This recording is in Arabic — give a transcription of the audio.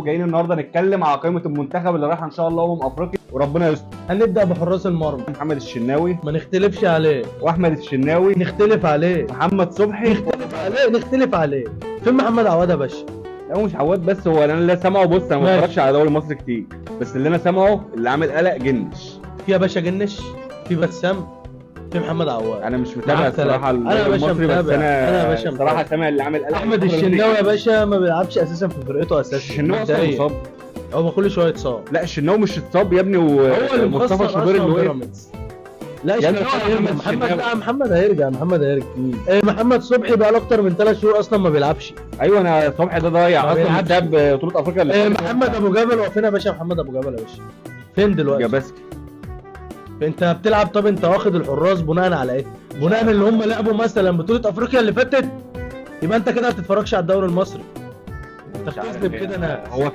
جايين النهارده نتكلم على قائمه المنتخب اللي رايحه ان شاء الله افريقيا وربنا يستر. هنبدأ بحراس المرمى، محمد الشناوي ما نختلفش عليه، واحمد الشناوي، نختلف عليه، محمد صبحي. نختلف عليه. فين محمد عواد يا باشا؟ هو مش عواد بس، هو انا اللي سامعه، بص انا ما ماشي. بتفرجش على الدوري المصري كتير، بس اللي انا سامعه اللي عامل قلق جنش. في يا باشا جنش، في بسام، في محمد عواد. انا مش متابع معاك الصراحه ثلاثة. أنا يا الدوري باشا المصري، بس متابع. أنا يا باشا الصراحه متابع. سامع اللي عامل قلق. احمد الشناوي يا باشا ما بيلعبش اساسا في فرقته اساسا. الشناوي اصلا مبدئياً. مصاب. هو كل شويه اتصاب. لا الشناوي مش اتصاب يا ابني، هو اللي ومصطفى مخسر شوبير اللي اصلا وقف. بيراميدز. لا يا ابني الشناوي محمد هيرجع. محمد الشناوي. لا محمد هيرجع. محمد هيرجع. محمد صبحي بقى له اكتر من 3 شهور اصلا ما بيلعبش. ايوه انا صبحي ده ضايع ما اصلا بيلعبش. بسبب بطوله افريقيا اللي فاتت. محمد ابو جبل وفين يا باشا؟ محمد ابو جبل يا باشا فين دلوقتي؟ جاباسكي. انت بتلعب. طب انت واخد الحراس بناء على ايه؟ بناء اللي هم لعبوا مثلا بطوله افريقيا اللي فاتت، يبقى انت كده ما بتتفرجش على الدوري المصري. انت مش عارف بتكذب كده. انا هو